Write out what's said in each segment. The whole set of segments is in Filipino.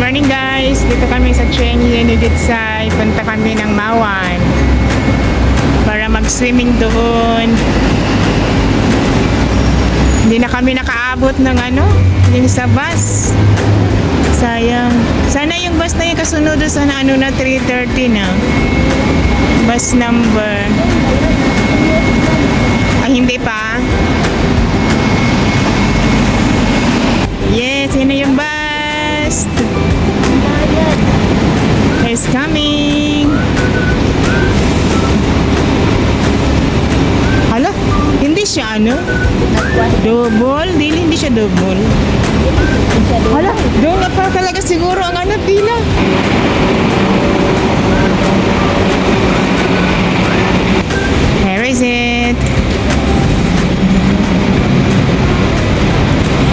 morning guys, dito kami sa Cheney Unigitsay. Punta kami ng Mawan para mag-swimming doon. Hindi na kami nakaabot ng yung sa bus. Sayang. Sana yung bus na yung kasunod sana na 3:30 na. Bus number. Hindi pa. Yes, yun na yung bus. It's coming. Hala, hindi siya double. Hindi siya double. Hala, doon na pa talaga siguro ang pila. Where is it?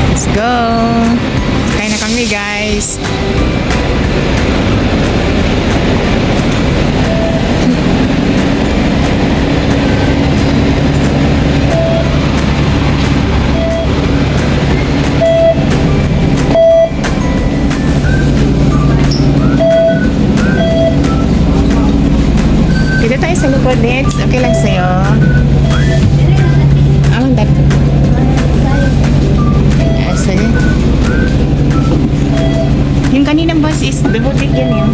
Let's go. Kain na kami guys. Dito tayo sa likod, next. Okay lang sa'yo. Ang dati. Sige. Yung kaninang bus is dubutik yan yun.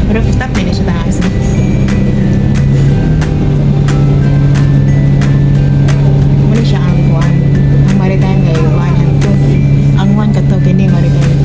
Rooftop din siya taas. Muna siya ang Juan. Ang maritime ngayon, Juan. Ang Juan kato, kini maritime.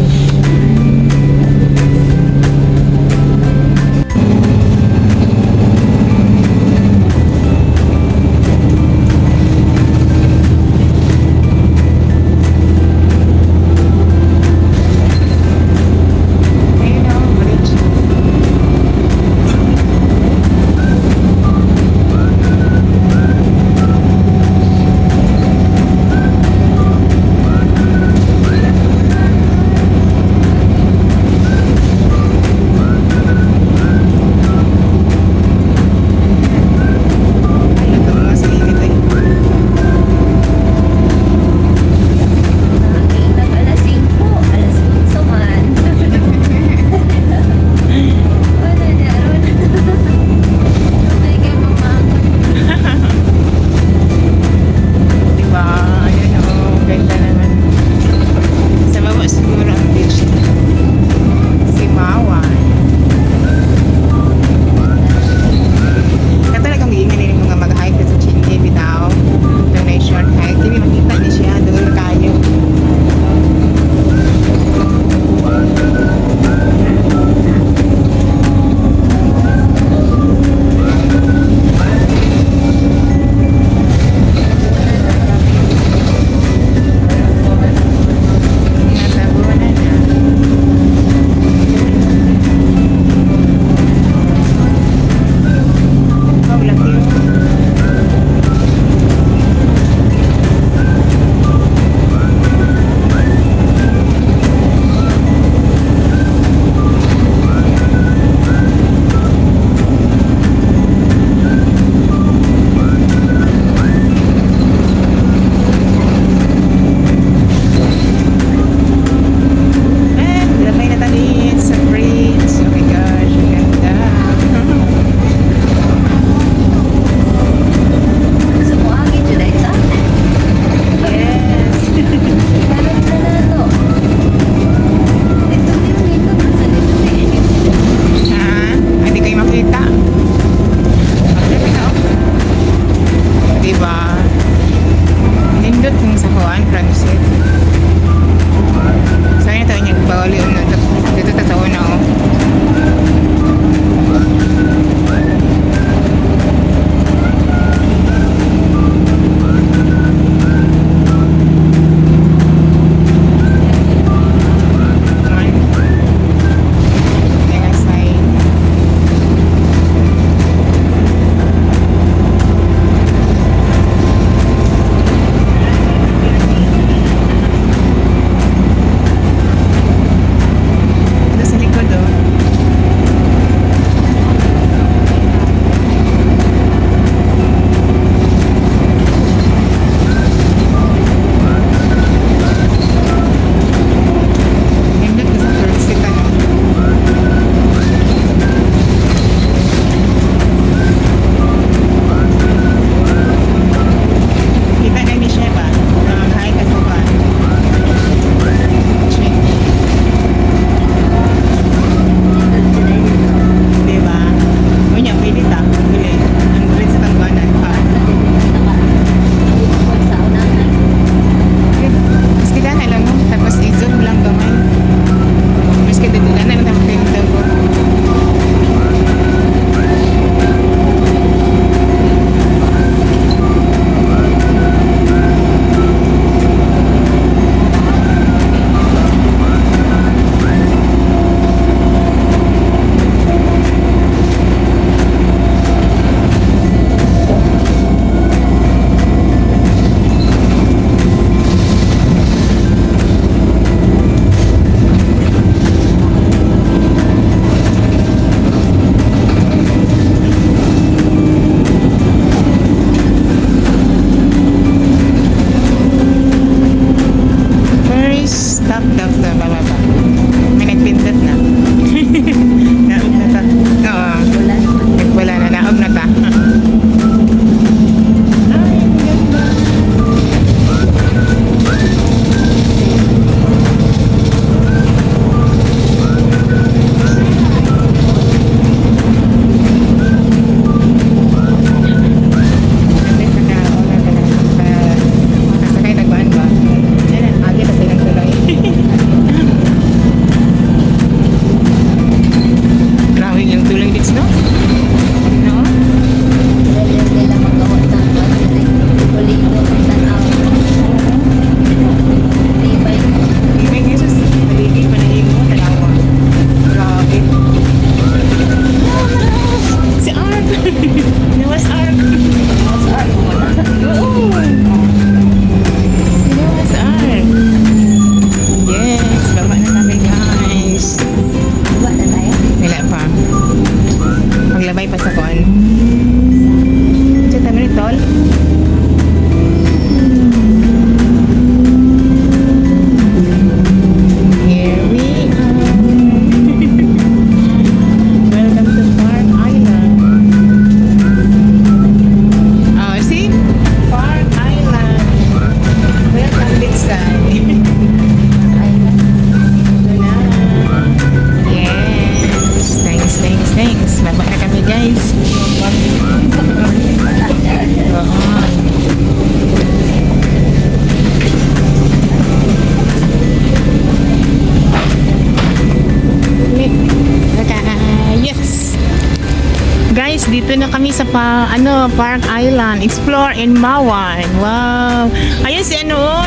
guys, dito na kami sa Park Island. Explore in Mawan. Wow. Ayun si oh,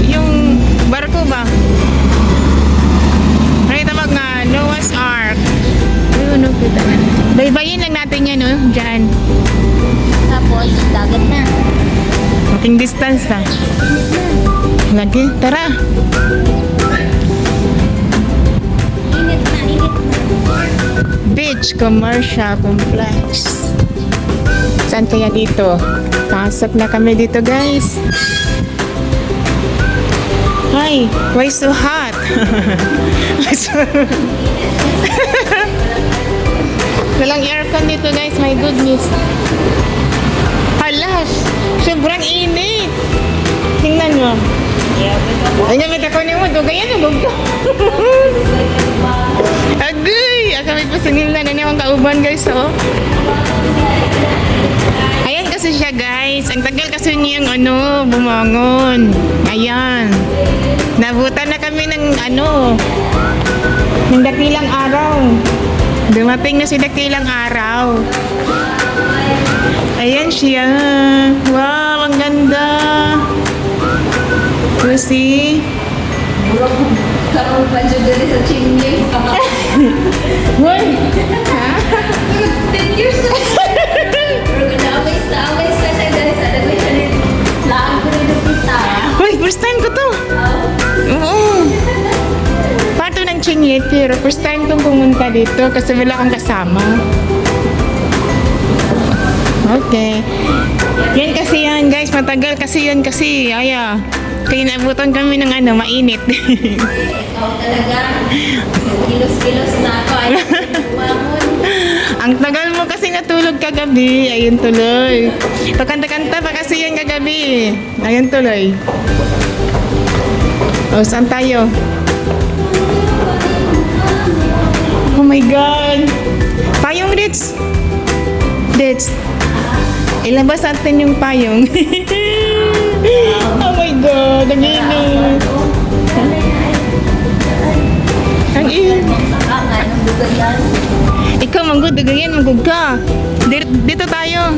yung barko ba? Nakita mo nga, Noah's Ark. Ayun, no, kita na. Baybayin lang natin yan, no? Diyan. Tapos, dagat na. Ating distance pa. Lagi, tara. Init na, init na. Beach Commercial Complex. Saan kaya dito? Pasok na kami dito, guys. Hi, why so hot? Walang aircon dito, guys. My goodness. Halas, sobrang init. Tingnan mo. Ay, may kakunin mo. Dugayan ang bugto. Agay! Kami pa sinila na niyang kauban, guys, oh. Ayan kasi siya, guys. Ang tagal kasi niyang, bumangon. Ayan. Nabutan na kami ng, ng dakilang araw. Dumating na si dakilang araw. Ayan siya. Wow, ang ganda. You see? Karoon pa dyan dali sa chimney. Hoy! Ha? 10 years na. Pero na-away ka siya guys. Alam mo siya rin. Laan ko rin yung kita. Hoy, first time ko to. Oo. Pato ng Chinyet, pero first time kong pumunta dito kasi wala akong kasama. Okay. Yan kasi yan, guys. Matagal kasi yan kasi. Aya. Kaya naabutan kami ng mainit. Ikaw talaga. Kilos-kilos na ako. Ayaw ko bumangon. Ang tagal mo kasi natulog kagabi. Ayun tuloy. Pagkanta-kanta pa kasi yan kagabi. Ayun tuloy. O, saan tayo? Oh my God. Payong, Ritz. Ritz. Ilabas natin yung payong. Oh my God. Ang init. Ang init. Angan, ang dugayan. Ikaw, manggod. Dagayan, manggod ka. Dito tayo.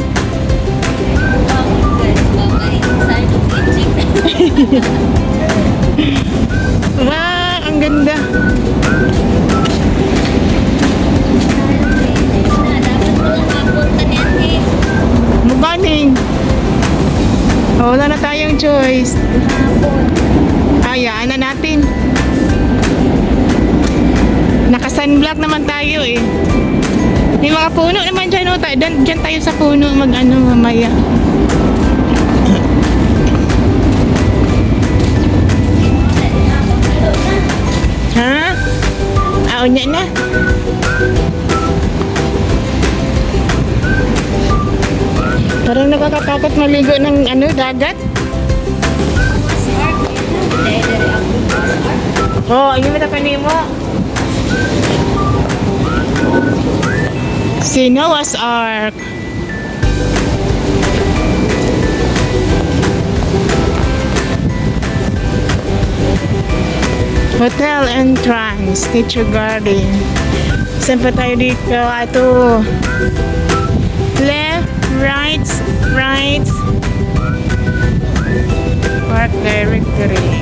Wow, ang ganda. Mubaning. Oh, wala na tayong choice. Hayaan na natin. Naka-sunblock naman tayo eh. May mga puno naman dyan, oh. Dyan tayo sa puno mamaya. Ha? Unya na. Parang nakakatakot maligo ng dagat. Oh, ayun mo tapanin mo. Si Noah's Ark. Hotel entrance, Nature Garden. Saan pa tayo dito? Ito. Left, right. Park directory.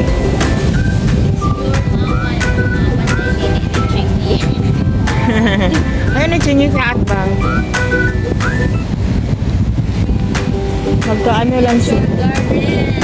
Ayun na dyan yung sa atbang. Magkaano lang siya. Garden.